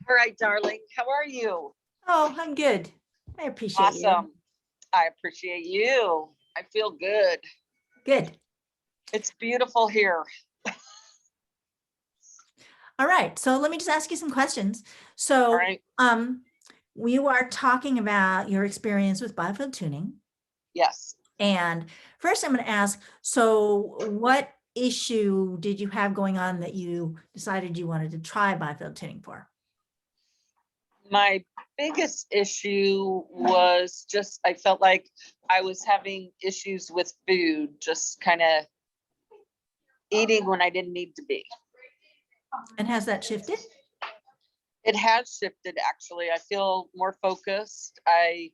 All right, darling. How are you? Oh, I'm good. I appreciate you. Awesome. I appreciate you. I feel good. Good. It's beautiful here. All right. So let me just ask you some questions. All So, right. we are talking about your experience with biofield tuning. Yes. And first I'm going to ask, so what issue did you have going on that you decided you wanted to try biofield tuning for? My biggest issue was just I felt like I was having issues with food, just kind of eating when I didn't need to be. And has that shifted? It has shifted, actually. I feel more focused. I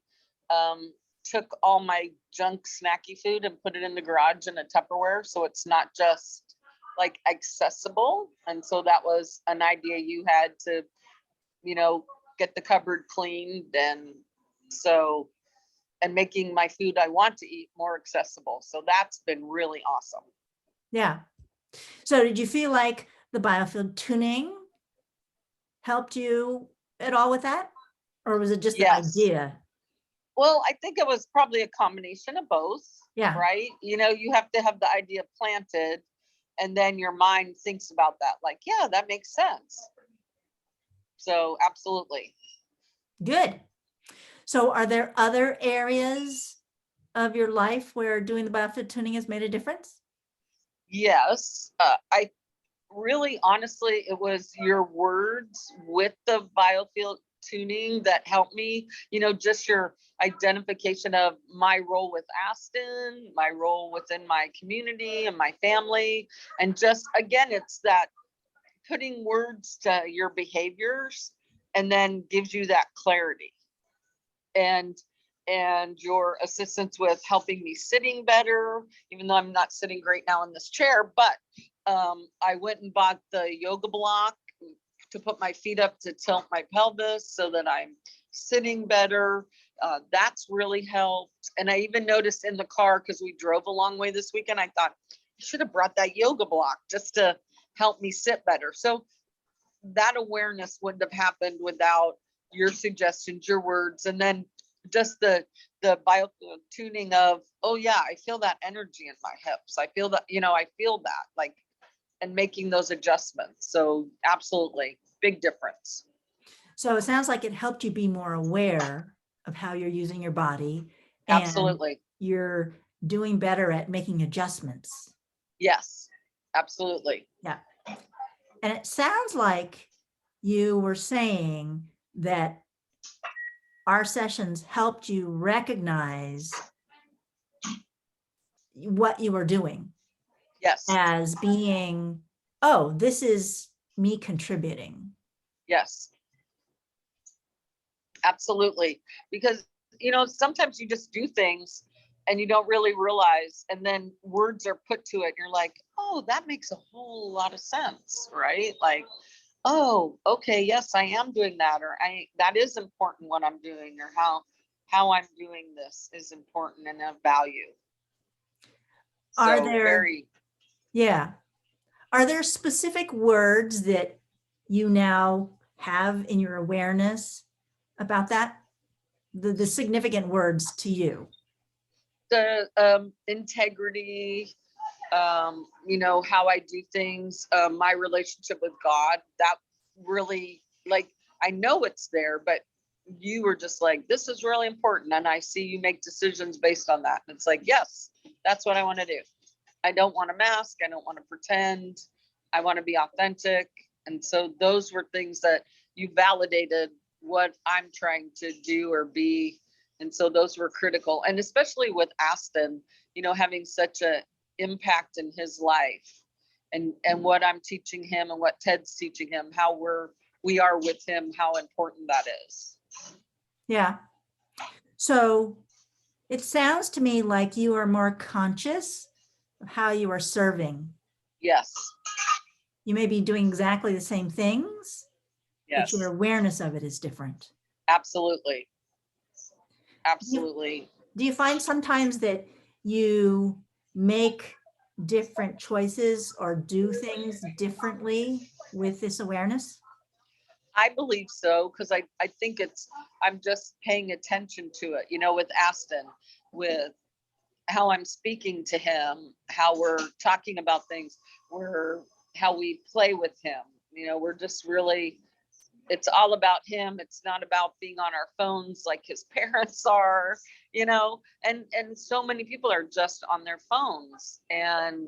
took all my junk snacky food and put it in the garage in a Tupperware, so it's not just like accessible. And so that was an idea you had to, get the cupboard cleaned, and so and making my food I want to eat more accessible. So that's been really awesome. Yeah. So did you feel like the biofield tuning helped you at all with that? Or was it just the Yes. idea? Well, I think it was probably a combination of both. Yeah. Right. You have to have the idea planted, and then your mind thinks about that. Like, yeah, that makes sense. So absolutely. Good. So are there other areas of your life where doing the biofield tuning has made a difference? Yes. I really, honestly, it was your words with the biofield tuning that helped me, just your identification of my role with Aston, my role within my community and my family. And just, again, it's that putting words to your behaviors and then gives you that clarity. And your assistance with helping me sitting better, even though I'm not sitting great now in this chair, but I went and bought the yoga block to put my feet up to tilt my pelvis so that I'm sitting better. That's really helped. And I even noticed in the car, because we drove a long way this weekend, I thought I should have brought that yoga block just to help me sit better. So that awareness wouldn't have happened without your suggestions, your words, and then just the bio tuning of, oh yeah, I feel that energy in my hips. I feel that, I feel that, like, and making those adjustments. So absolutely, big difference. So it sounds like it helped you be more aware of how you're using your body, and Absolutely. you're doing better at making adjustments. Yes, absolutely. Yeah. And it sounds like you were saying that our sessions helped you recognize what you were doing Yes. as being, oh, this is me contributing. Yes. Absolutely. Because, sometimes you just do things and you don't really realize, and then words are put to it. And you're like, oh, that makes a whole lot of sense, right? Like, oh, okay, yes, I am doing that, or that is important what I'm doing, or how I'm doing this is important and of value. Are So there, yeah. Are there specific words that you now have in your awareness about that? The significant words to you? the integrity, how I do things, my relationship with God, that really, like, I know it's there, but you were just like, this is really important. And I see you make decisions based on that. And it's like, yes, that's what I want to do. I don't want to mask. I don't want to pretend. I want to be authentic. And so those were things that you validated what I'm trying to do or be. And so those were critical. And especially with Aston, having such a impact in his life, and what I'm teaching him and what Ted's teaching him, how we are with him, how important that is. Yeah. So it sounds to me like you are more conscious of how you are serving. Yes. You may be doing exactly the same things, Yes. but your awareness of it is different. Absolutely. Absolutely. Do you find sometimes that you make different choices or do things differently with this awareness? I believe so, because I think I'm just paying attention to it, with Aston, with how I'm speaking to him, how we're talking about things, how we play with him. We're just really, it's all about him. It's not about being on our phones like his parents are, and so many people are just on their phones, and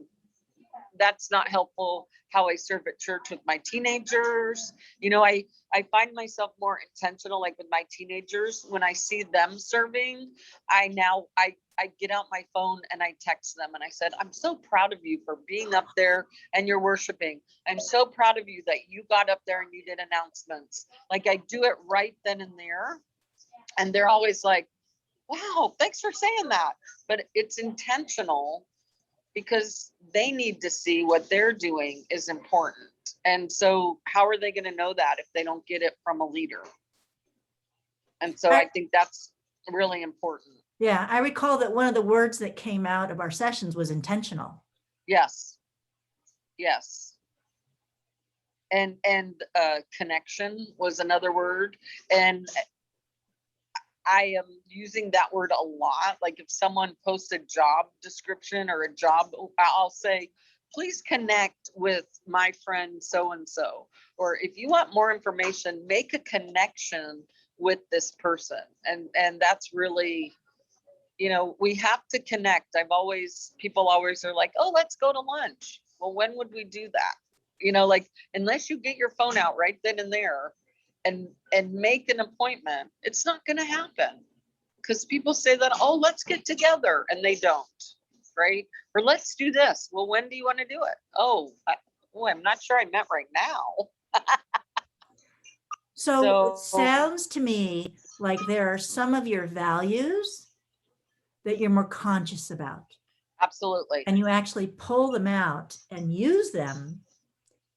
that's not helpful. How I serve at church with my teenagers, I find myself more intentional, like with my teenagers, when I see them serving, I get out my phone and I text them and I said, I'm so proud of you for being up there and you're worshiping. I'm so proud of you that you got up there and you did announcements. Like, I do it right then and there. And they're always like, wow, thanks for saying that. But it's intentional, because they need to see what they're doing is important. And so how are they going to know that if they don't get it from a leader? And so I think that's really important. Yeah, I recall that one of the words that came out of our sessions was intentional. Yes. Yes. And connection was another word. And I am using that word a lot. Like, if someone posts a job description or a job, I'll say, please connect with my friend so-and-so. Or if you want more information, make a connection with this person. And that's really, we have to connect. People always are like, oh, let's go to lunch. Well, when would we do that? Like, unless you get your phone out right then and there and make an appointment, it's not going to happen. Because people say that, oh, let's get together, and they don't, right? Or let's do this. Well, when do you want to do it? I'm not sure I meant right now. So it sounds to me like there are some of your values that you're more conscious about. Absolutely. And you actually pull them out and use them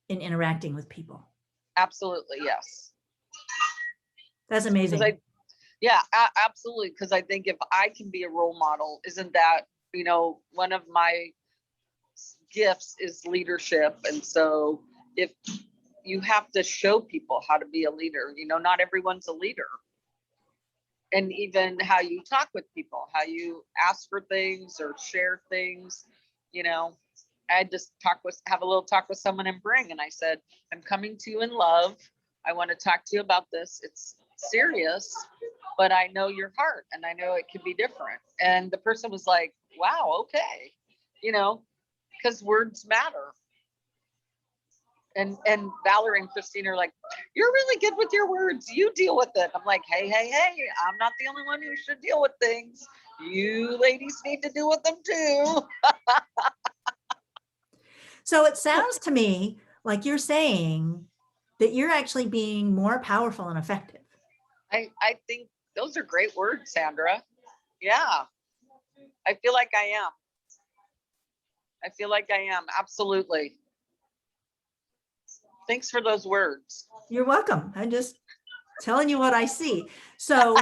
in interacting with people. Absolutely, yes. That's amazing. Absolutely. Because I think if I can be a role model, isn't that, one of my gifts is leadership. And so if you have to show people how to be a leader, not everyone's a leader. And even how you talk with people, how you ask for things or share things, I just have a little talk with someone in Bring, and I said, I'm coming to you in love. I want to talk to you about this. It's serious, but I know your heart and I know it can be different. And the person was like, wow, okay. Because words matter. And Valerie and Christine are like, you're really good with your words. You deal with it. I'm like, hey, I'm not the only one who should deal with things. You ladies need to deal with them too. So it sounds to me like you're saying that you're actually being more powerful and effective. I think those are great words, Sandra. Yeah. I feel like I am. Absolutely. Thanks for those words. You're welcome. I'm just telling you what I see. So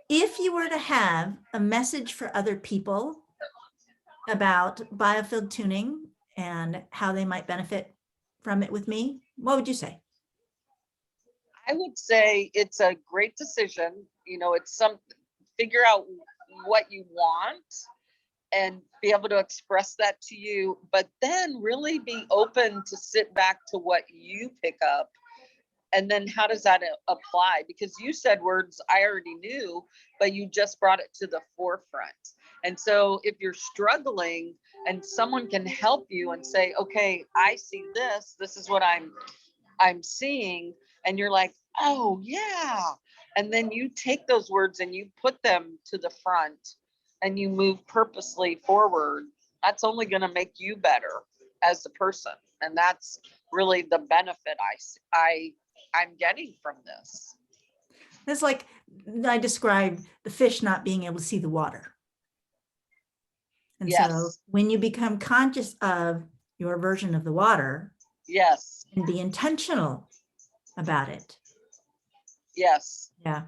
if you were to have a message for other people about biofield tuning and how they might benefit from it with me, what would you say? I would say it's a great decision. It's figure out what you want and be able to express that to you, but then really be open to sit back to what you pick up. And then how does that apply? Because you said words I already knew, but you just brought it to the forefront. And so if you're struggling and someone can help you and say, okay, I see this is what I'm seeing. And you're like, oh yeah. And then you take those words and you put them to the front and you move purposely forward. That's only going to make you better as a person. And that's really the benefit I'm getting from this. It's like I described the fish not being able to see the water. And yes. So when you become conscious of your version of the water, yes, and be intentional about it. Yes. Yeah.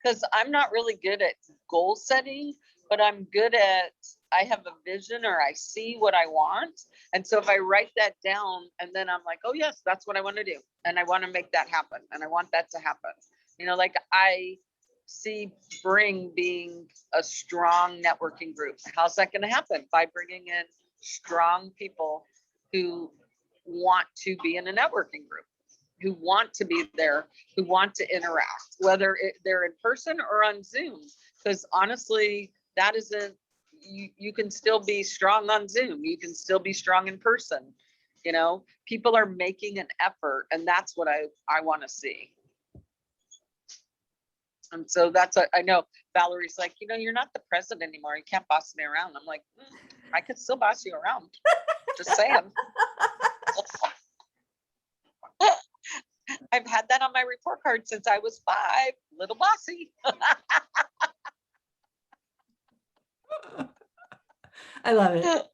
Because I'm not really good at goal setting, but I'm good at I have a vision or I see what I want. And so if I write that down and then I'm like, oh yes, that's what I want to do. And I want to make that happen. And I want that to happen. You know, like I see Bring being a strong networking group. How's that going to happen? By bringing in strong people who want to be in a networking group, who want to be there, who want to interact, whether they're in person or on Zoom. Because honestly, that isn't, you can still be strong on Zoom. You can still be strong in person. You know, people are making an effort, and that's what I want to see. And so that's I know Valerie's like, you know, you're not the president anymore. You can't boss me around. I'm like, I could still boss you around. Just saying. I've had that on my report card since I was 5, little bossy. I love it.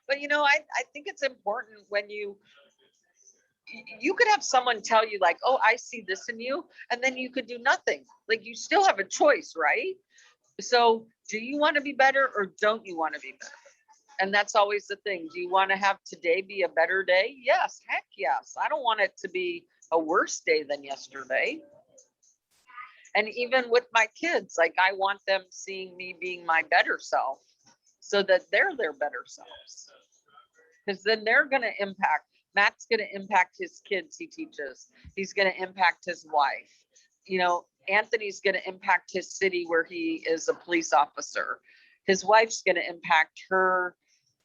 But you know, I think it's important when you could have someone tell you like, oh, I see this in you, and then you could do nothing. Like you still have a choice, right? So do you want to be better or don't you want to be better? And that's always the thing. Do you want to have today be a better day? Yes, heck yes. I don't want it to be a worse day than yesterday. And even with my kids, like I want them seeing me being my better self so that they're their better selves. Because then they're going to impact. Matt's going to impact his kids he teaches. He's going to impact his wife. You know, Anthony's going to impact his city where he is a police officer. His wife's going to impact her,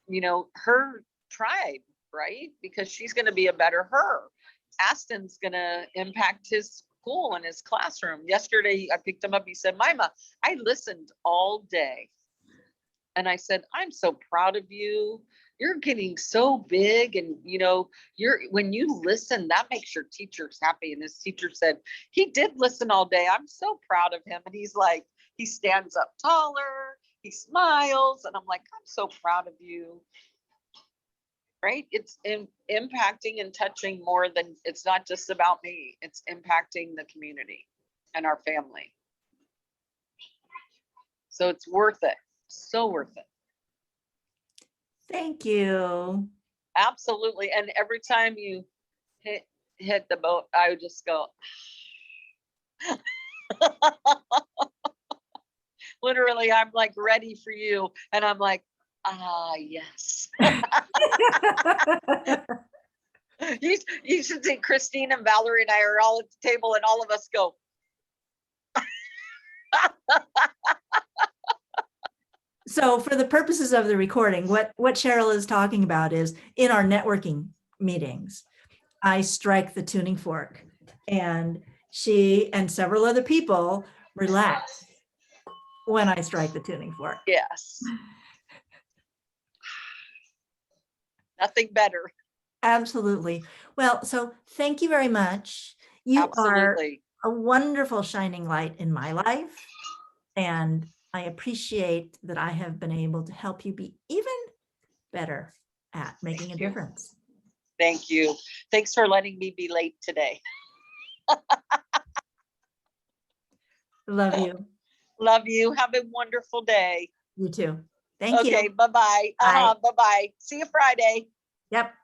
you know, her tribe, right? Because she's going to be a better her. Aston's going to impact his school and his classroom. Yesterday, I picked him up. He said, Mima, I listened all day. And I said, I'm so proud of you. You're getting so big. And, you know, when you listen, that makes your teachers happy. And his teacher said, he did listen all day. I'm so proud of him. And he's like, he stands up taller. He smiles. And I'm like, I'm so proud of you. Right? It's impacting and touching more than, it's not just about me. It's impacting the community and our family. So it's worth it. So worth it. Thank you. Absolutely. And every time you hit the boat, I would just go, literally, I'm like ready for you. And I'm like, yes. You should see Christine and Valerie and I are all at the table and all of us go. So for the purposes of the recording, what Cheryl is talking about is in our networking meetings, I strike the tuning fork and she and several other people relax when I strike the tuning fork. Yes. Nothing better. Absolutely. Well, so thank you very much. You Absolutely. are a wonderful shining light in my life. And I appreciate that I have been able to help you be even better at making a difference. Thank you. Thanks for letting me be late today. Love you. Love you. Have a wonderful day. You too. Thank you. Okay, bye-bye. Bye. Bye-bye. See you Friday. Yep.